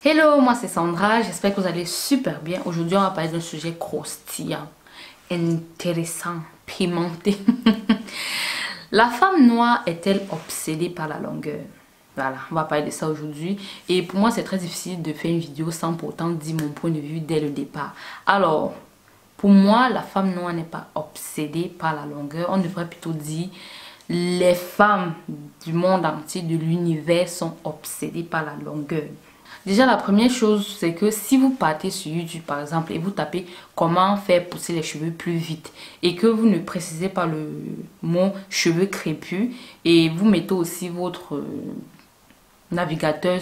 Hello, moi c'est Sandra, j'espère que vous allez super bien. Aujourd'hui on va parler d'un sujet croustillant, intéressant, pimenté. La femme noire est-elle obsédée par la longueur? Voilà, on va parler de ça aujourd'hui. Et pour moi c'est très difficile de faire une vidéo sans pourtant dire mon point de vue dès le départ. Alors, pour moi la femme noire n'est pas obsédée par la longueur. On devrait plutôt dire les femmes du monde entier, de l'univers sont obsédées par la longueur. Déjà, la première chose, c'est que si vous partez sur YouTube, par exemple, et vous tapez comment faire pousser les cheveux plus vite, et que vous ne précisez pas le mot cheveux crépus, et vous mettez aussi votre navigateur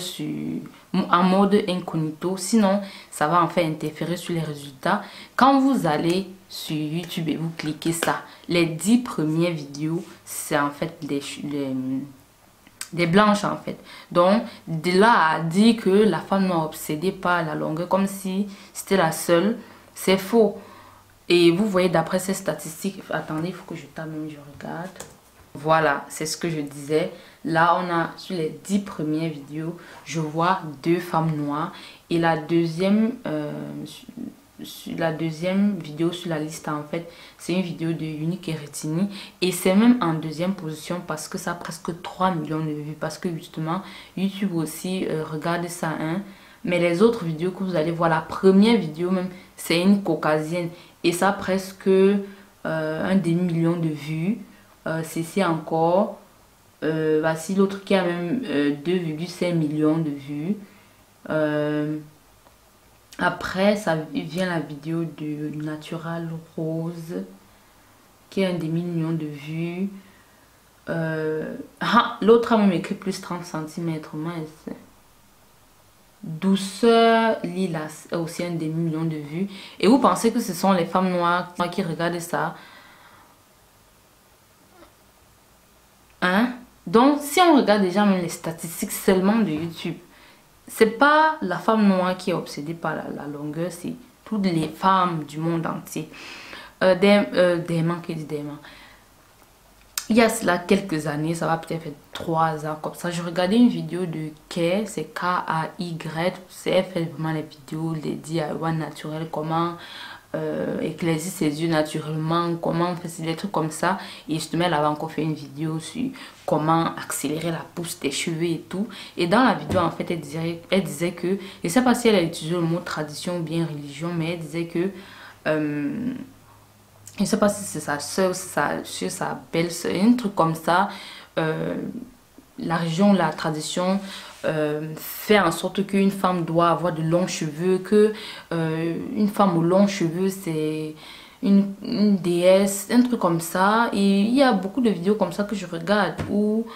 en mode incognito, sinon ça va en fait interférer sur les résultats. Quand vous allez sur YouTube et vous cliquez ça, les 10 premières vidéos, c'est en fait des blanches en fait. Donc de là à dire que la femme noire obsédée par la longueur comme si c'était la seule, c'est faux. Et vous voyez d'après ces statistiques, attendez, il faut que je tape même, je regarde. Voilà, c'est ce que je disais. Là on a sur les 10 premières vidéos, je vois 2 femmes noires. Et la deuxième vidéo sur la liste en fait, c'est une vidéo de Unique Eretini et c'est même en deuxième position parce que ça a presque 3 millions de vues, parce que justement YouTube aussi regarde ça, hein. Mais les autres vidéos que vous allez voir, la première vidéo même, c'est une caucasienne et ça a presque un demi-million de vues. Ceci encore, voici l'autre qui a même 2,5 millions de vues. Après, ça vient la vidéo de Natural Rose qui a un demi-million de vues. L'autre a même écrit plus 30 cm. Douceur Lilas a aussi un demi-million de vues. Et vous pensez que ce sont les femmes noires qui regardent ça? Hein? Donc, si on regarde déjà même les statistiques seulement de YouTube, c'est pas la femme noire qui est obsédée par la longueur, c'est toutes les femmes du monde entier. Il y a cela quelques années, ça va peut-être faire 3 ans comme ça, je regardais une vidéo de Kay, c'est K-A-Y, elle fait vraiment les vidéos, les DIY naturels, comment éclaircir ses yeux naturellement, comment faire des trucs comme ça. Et justement elle avait encore fait une vidéo sur comment accélérer la pousse des cheveux et tout. Et dans la vidéo en fait elle disait que, je sais pas si elle a utilisé le mot tradition ou bien religion, mais elle disait que je ne sais pas si c'est sa soeur, sa belle-soeur, un truc comme ça. La religion, la tradition fait en sorte qu'une femme doit avoir de longs cheveux, que une femme aux longs cheveux c'est une déesse, un truc comme ça. Et il y a beaucoup de vidéos comme ça que je regarde où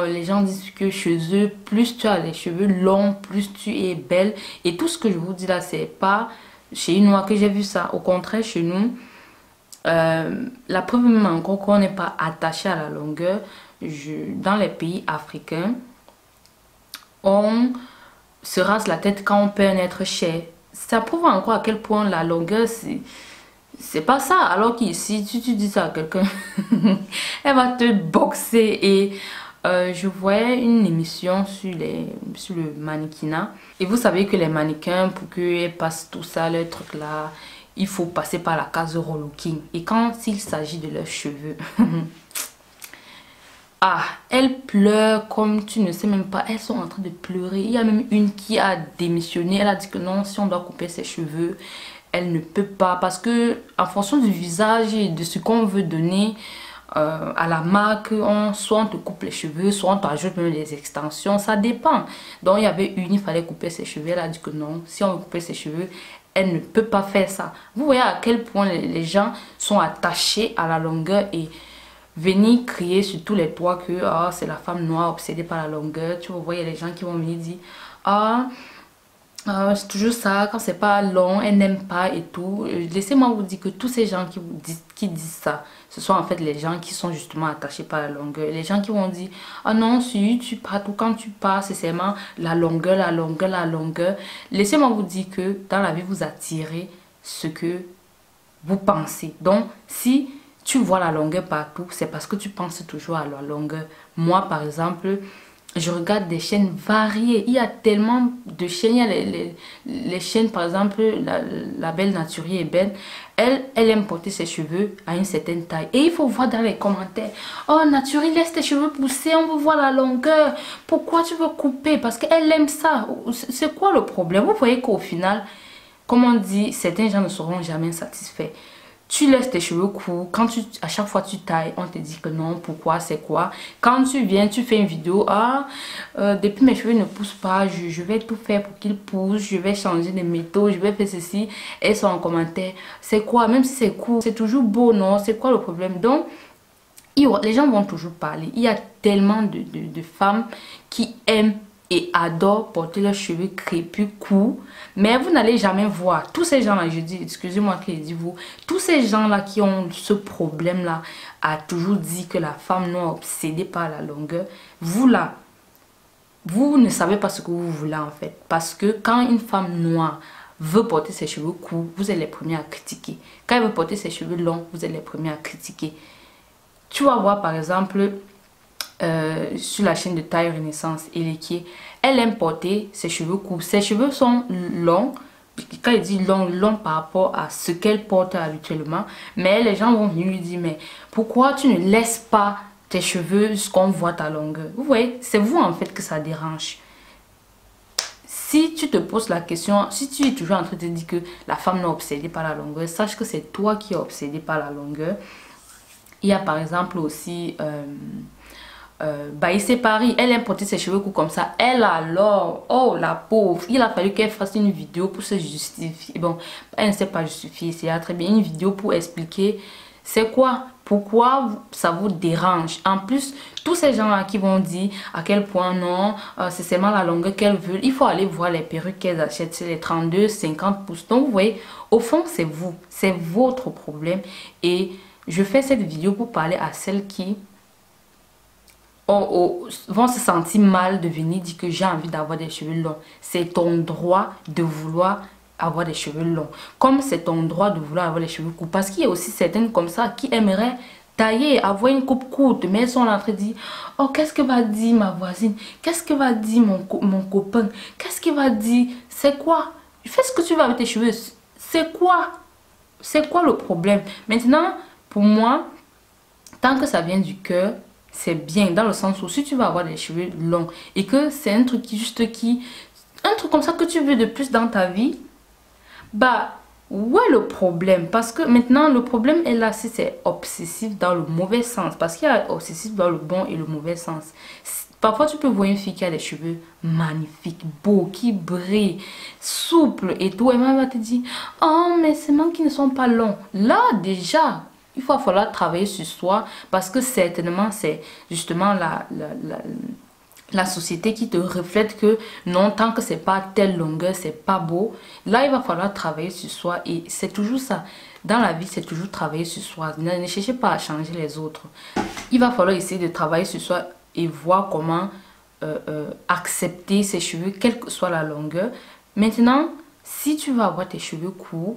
les gens disent que chez eux, plus tu as les cheveux longs, plus tu es belle. Et tout ce que je vous dis là, c'est pas chez une noire que j'ai vu ça. Au contraire, chez nous, la preuve même encore qu'on n'est pas attaché à la longueur. Dans les pays africains, on se rase la tête quand on peut un être cher. Ça prouve encore à quel point la longueur c'est pas ça. Alors qu'ici si tu dis ça à quelqu'un elle va te boxer. Et je voyais une émission sur le mannequinat et vous savez que les mannequins, pour qu'ils passent tout ça leur truc là, il faut passer par la case relooking. Et quand il s'agit de leurs cheveux elles pleurent comme tu ne sais même pas. Elles sont en train de pleurer. Il y a même une qui a démissionné. Elle a dit que non, si on doit couper ses cheveux, elle ne peut pas. Parce que en fonction du visage et de ce qu'on veut donner à la marque, soit on te coupe les cheveux, soit on t'ajoute même les extensions. Ça dépend. Donc il y avait une, il fallait couper ses cheveux. Elle a dit que non, si on veut couper ses cheveux, elle ne peut pas faire ça. Vous voyez à quel point les gens sont attachés à la longueur et venir crier sur tous les toits que c'est la femme noire obsédée par la longueur. Tu vois, il y a les gens qui vont venir dire c'est toujours ça, quand c'est pas long, elle n'aime pas et tout. Laissez-moi vous dire que tous ces gens qui disent ça, ce sont en fait les gens qui sont justement attachés par la longueur. Les gens qui vont dire non, sur YouTube, partout quand tu passes, c'est seulement la longueur, la longueur, la longueur. Laissez-moi vous dire que dans la vie, vous attirez ce que vous pensez. Donc, si tu vois la longueur partout, c'est parce que tu penses toujours à la longueur. Moi, par exemple, je regarde des chaînes variées. Il y a tellement de chaînes. Il y a les chaînes, par exemple, la belle Naturie Ébène. Elle aime porter ses cheveux à une certaine taille. Et il faut voir dans les commentaires. Oh, Naturie, laisse tes cheveux pousser. On veut voir la longueur. Pourquoi tu veux couper? Parce qu'elle aime ça. C'est quoi le problème? Vous voyez qu'au final, comme on dit, certains gens ne seront jamais satisfaits. Tu laisses tes cheveux courts, à chaque fois tu tailles, on te dit que non, pourquoi, c'est quoi. Quand tu viens, tu fais une vidéo, depuis mes cheveux ne poussent pas, je vais tout faire pour qu'ils poussent, je vais changer de métaux, je vais faire ceci. Elles sont en commentaire, c'est quoi, même si c'est court, c'est toujours beau, non, c'est quoi le problème? Donc, les gens vont toujours parler. Il y a tellement de femmes qui aiment et adorent porter leurs cheveux crépus courts, mais vous n'allez jamais voir tous ces gens là, je dis, excusez-moi qui dit vous, tous ces gens là qui ont ce problème là, a toujours dit que la femme noire est obsédée par la longueur. Vous là, vous ne savez pas ce que vous voulez en fait, parce que quand une femme noire veut porter ses cheveux courts, vous êtes les premiers à critiquer. Quand elle veut porter ses cheveux longs, vous êtes les premiers à critiquer. Tu vas voir par exemple sur la chaîne de Taille Renaissance Elekié, elle aime porter ses cheveux courts. Ses cheveux sont longs. Quand il dit long, long par rapport à ce qu'elle porte habituellement. Mais les gens vont venir lui dire, mais pourquoi tu ne laisses pas tes cheveux jusqu'on voit ta longueur? Vous voyez, c'est vous en fait que ça dérange. Si tu te poses la question, si tu es toujours en train de te dire que la femme n'est obsédée par la longueur, sache que c'est toi qui es obsédé par la longueur. Il y a par exemple aussi Baïsé Paris, elle aime porter ses cheveux courts comme ça. Elle alors, oh la pauvre, il a fallu qu'elle fasse une vidéo pour se justifier. Bon, elle ne s'est pas justifiée, c'est très bien. Une vidéo pour expliquer c'est quoi, pourquoi ça vous dérange. En plus, tous ces gens-là qui vont dire à quel point non, c'est seulement la longueur qu'elles veulent. Il faut aller voir les perruques qu'elles achètent, c'est les 32, 50 pouces. Donc vous voyez, au fond c'est vous, c'est votre problème. Et je fais cette vidéo pour parler à celles qui vont se sentir mal de venir dire que j'ai envie d'avoir des cheveux longs. C'est ton droit de vouloir avoir des cheveux longs. Comme c'est ton droit de vouloir avoir les cheveux courts. Parce qu'il y a aussi certaines comme ça qui aimeraient tailler, avoir une coupe courte. Mais elles sont là en train de dire, oh qu'est-ce que va dire ma voisine? Qu'est-ce que va dire mon copain? Qu'est-ce qu'il va dire? C'est quoi? Fais ce que tu veux avec tes cheveux. C'est quoi? C'est quoi le problème? Maintenant, pour moi, tant que ça vient du cœur, c'est bien, dans le sens où si tu vas avoir des cheveux longs et que c'est un truc un truc comme ça que tu veux de plus dans ta vie, bah où est le problème? Parce que maintenant le problème est là si c'est obsessif dans le mauvais sens, parce qu'il y a obsessif dans le bon et le mauvais sens. Parfois tu peux voir une fille qui a des cheveux magnifiques, beaux, qui brillent, souples et tout, et même elle va te dire oh mais c'est moi qui ne sont pas longs. Là déjà il va falloir travailler sur soi, parce que certainement c'est justement la société qui te reflète que non, tant que c'est pas telle longueur, c'est pas beau. Là, il va falloir travailler sur soi, et c'est toujours ça. Dans la vie, c'est toujours travailler sur soi. Ne cherchez pas à changer les autres. Il va falloir essayer de travailler sur soi et voir comment accepter ses cheveux, quelle que soit la longueur. Maintenant, si tu vas avoir tes cheveux courts,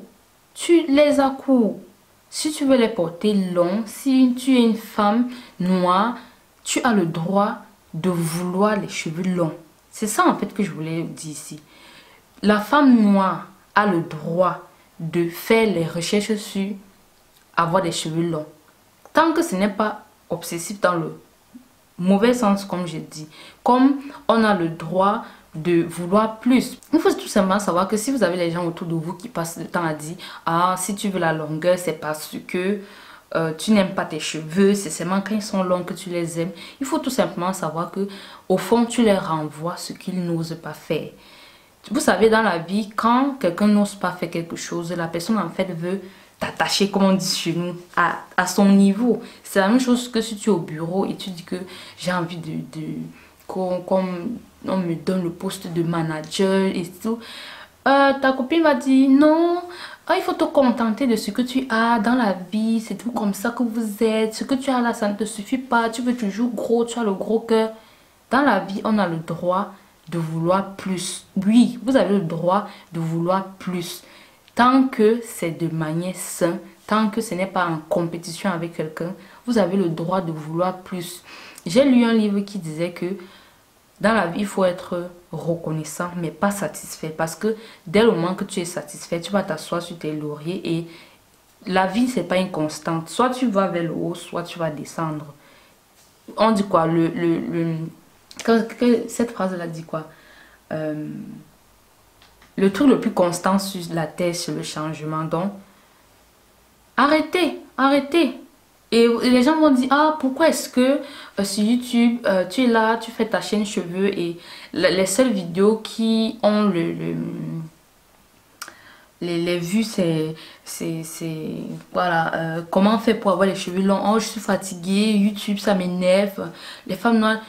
tu les as courts. Si tu veux les porter longs, si tu es une femme noire, tu as le droit de vouloir les cheveux longs. C'est ça en fait que je voulais dire ici. La femme noire a le droit de faire les recherches sur avoir des cheveux longs. Tant que ce n'est pas obsessif dans le mauvais sens comme j'ai dit. Comme on a le droit de vouloir plus. Il faut tout simplement savoir que si vous avez les gens autour de vous qui passent le temps à dire ah si tu veux la longueur c'est parce que tu n'aimes pas tes cheveux, c'est seulement quand ils sont longs que tu les aimes. Il faut tout simplement savoir que au fond tu leur renvoies ce qu'ils n'osent pas faire. Vous savez, dans la vie, quand quelqu'un n'ose pas faire quelque chose, la personne en fait veut t'attacher, comme on dit chez nous, à son niveau. C'est la même chose que si tu es au bureau et tu dis que j'ai envie qu'on me donne le poste de manager et tout. Ta copine va dire non, il faut te contenter de ce que tu as dans la vie, c'est tout comme ça que vous êtes, ce que tu as là ça ne te suffit pas, tu veux toujours gros, tu as le gros cœur. Dans la vie on a le droit de vouloir plus. Oui, vous avez le droit de vouloir plus, tant que c'est de manière saine, tant que ce n'est pas en compétition avec quelqu'un. Vous avez le droit de vouloir plus. J'ai lu un livre qui disait que Dans la vie, il faut être reconnaissant, mais pas satisfait. Parce que dès le moment que tu es satisfait, tu vas t'asseoir sur tes lauriers et la vie, c'est pas une constante. Soit tu vas vers le haut, soit tu vas descendre. On dit quoi? Cette phrase-là dit quoi? Le truc le plus constant sur la terre, c'est le changement. Donc, arrêtez, arrêtez. Et les gens vont dire, ah, pourquoi est-ce que sur YouTube, tu es là, tu fais ta chaîne cheveux et les seules vidéos qui ont les vues, c'est voilà, comment on fait pour avoir les cheveux longs? Oh, je suis fatiguée, YouTube, ça m'énerve. Les femmes noires.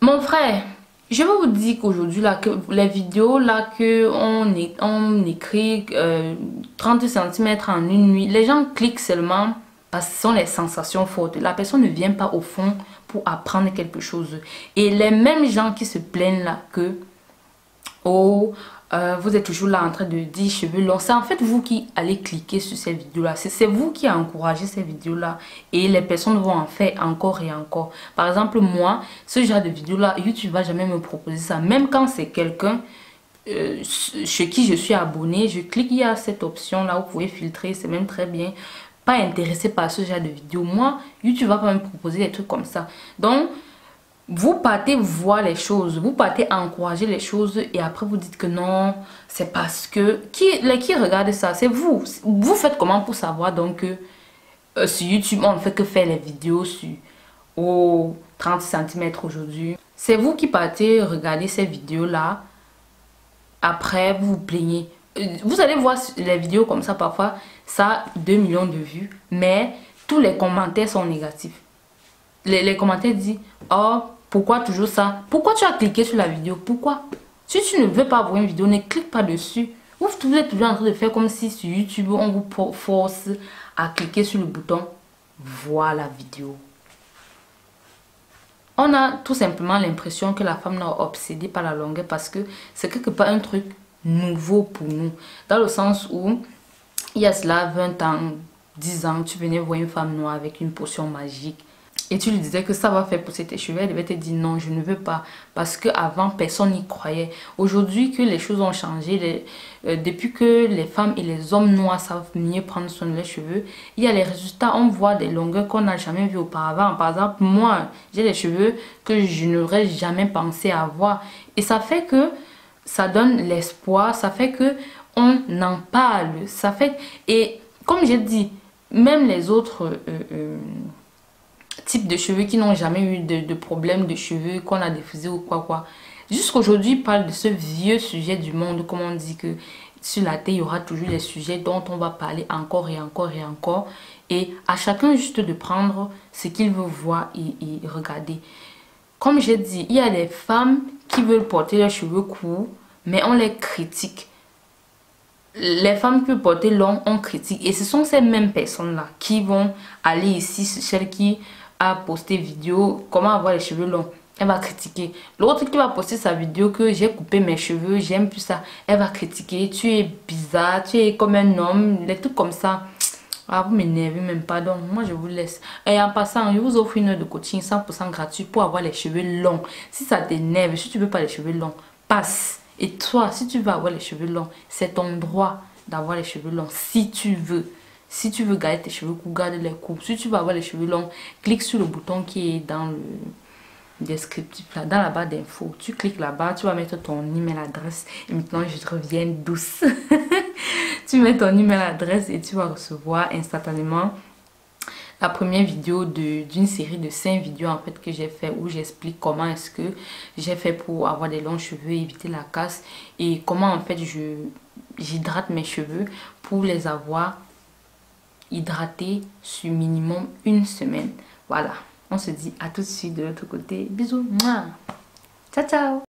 Mon frère, je vais vous dire qu'aujourd'hui, là, que les vidéos, là, que on écrit 30 cm en une nuit, les gens cliquent seulement parce que ce sont les sensations fortes. La personne ne vient pas au fond pour apprendre quelque chose. Et les mêmes gens qui se plaignent là que, oh, vous êtes toujours là en train de dire cheveux longs. C'est en fait vous qui allez cliquer sur ces vidéos-là. C'est vous qui encouragez ces vidéos-là. Et les personnes vont en faire encore et encore. Par exemple, moi, ce genre de vidéo-là, YouTube va jamais me proposer ça. Même quand c'est quelqu'un chez qui je suis abonné, je clique, il y a cette option-là, vous pouvez filtrer, c'est même très bien. Pas intéressé par ce genre de vidéos. Moi, YouTube va pas me proposer des trucs comme ça. Donc, vous partez voir les choses, vous partez encourager les choses et après vous dites que non, c'est parce que... Qui regarde ça? C'est vous. Vous faites comment pour savoir donc que sur YouTube, on ne fait que faire les vidéos sur 30 cm aujourd'hui. C'est vous qui partez regarder ces vidéos-là. Après, vous vous plaignez. Vous allez voir les vidéos comme ça parfois, ça a 2 millions de vues, mais tous les commentaires sont négatifs. Les commentaires disent, oh, pourquoi toujours ça? Pourquoi tu as cliqué sur la vidéo? Pourquoi? Si tu ne veux pas voir une vidéo, ne clique pas dessus. Vous êtes toujours en train de faire comme si sur YouTube, on vous force à cliquer sur le bouton voir la vidéo. On a tout simplement l'impression que la femme est obsédée par la longueur parce que c'est quelque part un truc nouveau pour nous. Dans le sens où, il y a cela 20 ans, 10 ans, tu venais voir une femme noire avec une potion magique et tu lui disais que ça va faire pousser tes cheveux, elle devait te dire non, je ne veux pas. Parce qu'avant, personne n'y croyait. Aujourd'hui que les choses ont changé, depuis que les femmes et les hommes noirs savent mieux prendre soin de leurs cheveux, il y a les résultats, on voit des longueurs qu'on n'a jamais vues auparavant. Par exemple, moi, j'ai des cheveux que je n'aurais jamais pensé avoir. Et ça fait que ça donne l'espoir, ça fait que on en parle, ça fait... Et comme j'ai dit, même les autres types de cheveux qui n'ont jamais eu de problème de cheveux, qu'on a diffusé ou quoi. Jusqu'aujourd'hui, ils parlent de ce vieux sujet du monde, comme on dit que sur la terre, il y aura toujours des sujets dont on va parler encore et encore et encore. Et à chacun juste de prendre ce qu'il veut voir et regarder. Comme j'ai dit, il y a des femmes qui veulent porter leurs cheveux courts, mais on les critique. Les femmes qui veulent porter long, on critique. Et ce sont ces mêmes personnes-là qui vont aller ici, celle qui a posté vidéo comment avoir les cheveux longs. Elle va critiquer. L'autre qui va poster sa vidéo que j'ai coupé mes cheveux, j'aime plus ça. Elle va critiquer. Tu es bizarre, tu es comme un homme, des trucs comme ça. Ah, vous m'énervez même pas, donc moi je vous laisse. Et en passant, je vous offre une heure de coaching 100% gratuit pour avoir les cheveux longs. Si ça t'énerve, si tu veux pas les cheveux longs, passe. Et toi, si tu veux avoir les cheveux longs, c'est ton droit d'avoir les cheveux longs. Si tu veux. Si tu veux garder tes cheveux courts, garde-les courts. Si tu veux avoir les cheveux longs, clique sur le bouton qui est dans le descriptif, là, dans la barre d'infos. Tu cliques là-bas, tu vas mettre ton email adresse. Et maintenant, je te reviens douce. Tu mets ton email adresse et tu vas recevoir instantanément la première vidéo d'une série de 5 vidéos en fait que j'ai fait où j'explique comment est-ce que j'ai fait pour avoir des longs cheveux, éviter la casse et comment en fait j'hydrate mes cheveux pour les avoir hydratés sur minimum 1 semaine. Voilà, on se dit à tout de suite de l'autre côté. Bisous. Ciao, ciao.